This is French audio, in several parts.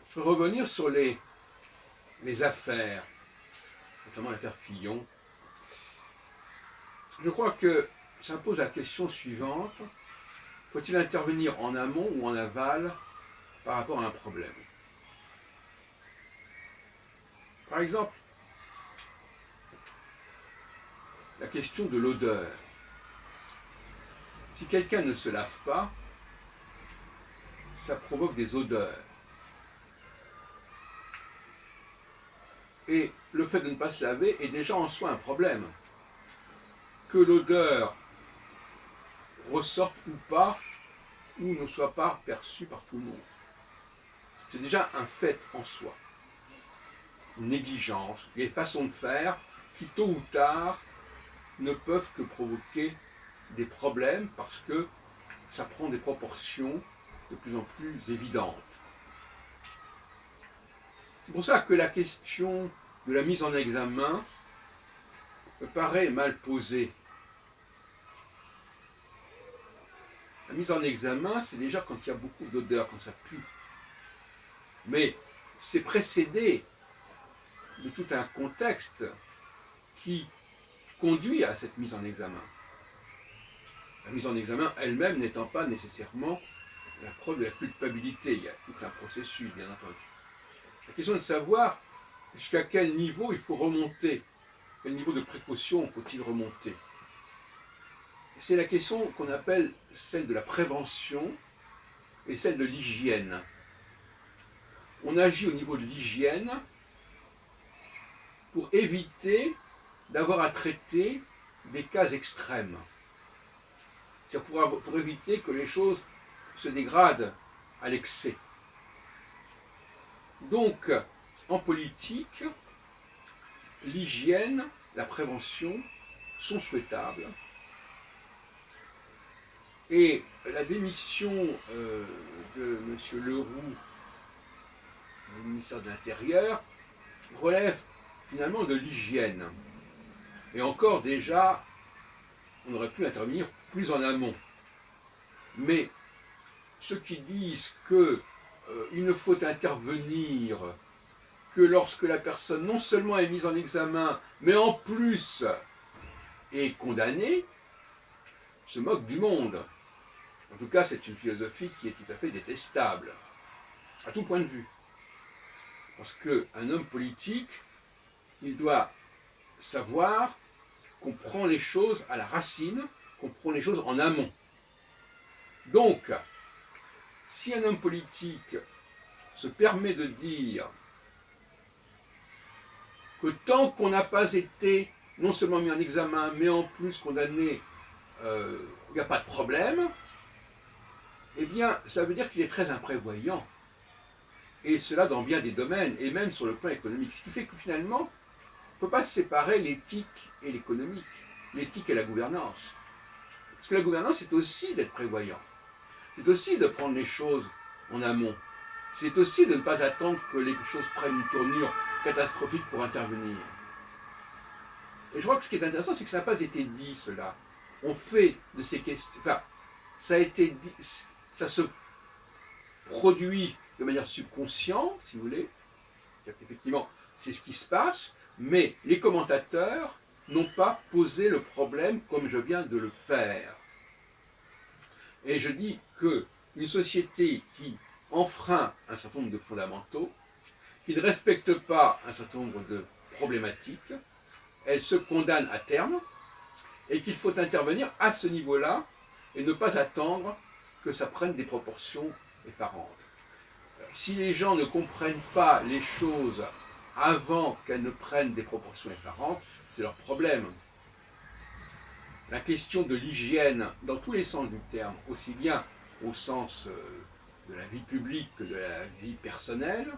Je vais revenir sur les affaires, notamment l'affaire Fillon. Je crois que ça pose la question suivante. Faut-il intervenir en amont ou en aval par rapport à un problème? Par exemple, la question de l'odeur. Si quelqu'un ne se lave pas, ça provoque des odeurs. Et le fait de ne pas se laver est déjà en soi un problème. Que l'odeur ressorte ou pas, ou ne soit pas perçue par tout le monde. C'est déjà un fait en soi. Une négligence, des façons de faire qui, tôt ou tard, ne peuvent que provoquer des problèmes parce que ça prend des proportions de plus en plus évidentes. C'est pour ça que la question de la mise en examen me paraît mal posée. La mise en examen, c'est déjà quand il y a beaucoup d'odeur, quand ça pue. Mais c'est précédé de tout un contexte qui conduit à cette mise en examen. La mise en examen elle-même n'étant pas nécessairement la preuve de la culpabilité. Il y a tout un processus, bien entendu. La question est de savoir jusqu'à quel niveau il faut remonter, quel niveau de précaution faut-il remonter. C'est la question qu'on appelle celle de la prévention et celle de l'hygiène. On agit au niveau de l'hygiène pour éviter d'avoir à traiter des cas extrêmes. C'est-à-dire pour éviter que les choses se dégradent à l'excès. Donc, en politique, l'hygiène, la prévention sont souhaitables. Et la démission de M. Leroux du ministère de l'Intérieur relève finalement de l'hygiène. Et encore déjà, on aurait pu intervenir plus en amont. Mais ceux qui disent qu'il ne faut intervenir que lorsque la personne non seulement est mise en examen, mais en plus est condamnée, se moquent du monde. En tout cas, c'est une philosophie qui est tout à fait détestable, à tout point de vue. Parce qu'un homme politique, il doit savoir qu'on prend les choses à la racine, qu'on prend les choses en amont. Donc, si un homme politique se permet de dire que tant qu'on n'a pas été non seulement mis en examen, mais en plus condamné, il n'y a pas de problème, eh bien, ça veut dire qu'il est très imprévoyant. Et cela dans bien des domaines, et même sur le plan économique. Ce qui fait que finalement, on ne peut pas séparer l'éthique et l'économique, l'éthique et la gouvernance. Parce que la gouvernance, c'est aussi d'être prévoyant. C'est aussi de prendre les choses en amont. C'est aussi de ne pas attendre que les choses prennent une tournure catastrophique pour intervenir. Et je crois que ce qui est intéressant, c'est que ça n'a pas été dit, cela. On fait de ces questions... Enfin, ça a été dit... Ça se produit de manière subconsciente, si vous voulez. C'est-à-dire qu'effectivement, c'est ce qui se passe, mais les commentateurs n'ont pas posé le problème comme je viens de le faire. Et je dis qu'une société qui enfreint un certain nombre de fondamentaux, qui ne respecte pas un certain nombre de problématiques, elle se condamne à terme, et qu'il faut intervenir à ce niveau-là, et ne pas attendre que ça prenne des proportions effarantes. Si les gens ne comprennent pas les choses avant qu'elles ne prennent des proportions effarantes, c'est leur problème. La question de l'hygiène, dans tous les sens du terme, aussi bien au sens de la vie publique que de la vie personnelle,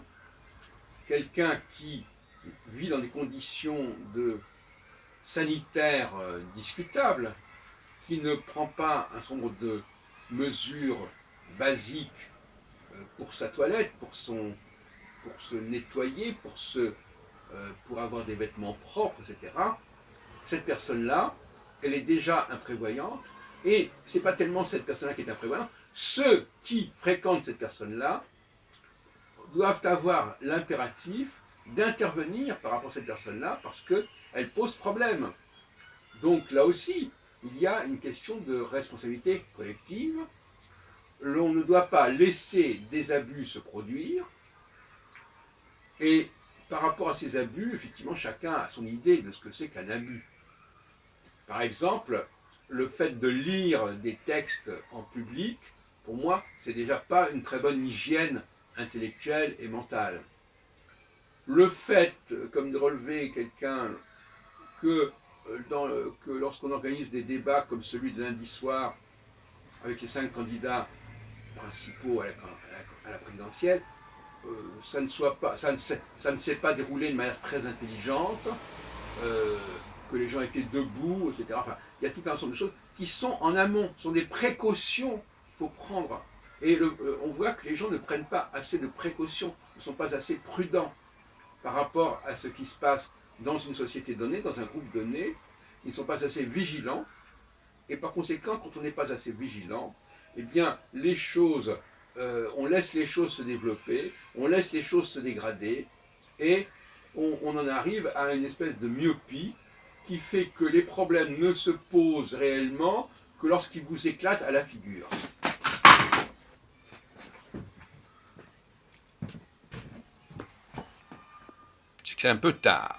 quelqu'un qui vit dans des conditions sanitaires discutables, qui ne prend pas un certain nombre de mesures basiques pour sa toilette, pour se nettoyer, pour avoir des vêtements propres, etc., cette personne-là, elle est déjà imprévoyante, Et ce n'est pas tellement cette personne-là qui est imprévoyante. Ceux qui fréquentent cette personne-là doivent avoir l'impératif d'intervenir par rapport à cette personne-là parce qu'elle pose problème. Donc là aussi, il y a une question de responsabilité collective. On ne doit pas laisser des abus se produire. Et par rapport à ces abus, effectivement, chacun a son idée de ce que c'est qu'un abus. Par exemple, le fait de lire des textes en public, pour moi, c'est déjà pas une très bonne hygiène intellectuelle et mentale. Le fait, comme de relever quelqu'un, que lorsqu'on organise des débats comme celui de lundi soir, avec les 5 candidats principaux à la présidentielle, ça ne s'est pas déroulé de manière très intelligente, euh, que les gens étaient debout, etc. Enfin, il y a tout un ensemble de choses qui sont en amont, sont des précautions qu'il faut prendre. Et on voit que les gens ne prennent pas assez de précautions, ne sont pas assez prudents par rapport à ce qui se passe dans une société donnée, dans un groupe donné. Ils ne sont pas assez vigilants. Et par conséquent, quand on n'est pas assez vigilant, eh bien, on laisse les choses se développer, on laisse les choses se dégrader, et on en arrive à une espèce de myopie qui fait que les problèmes ne se posent réellement que lorsqu'ils vous éclatent à la figure. C'est un peu tard.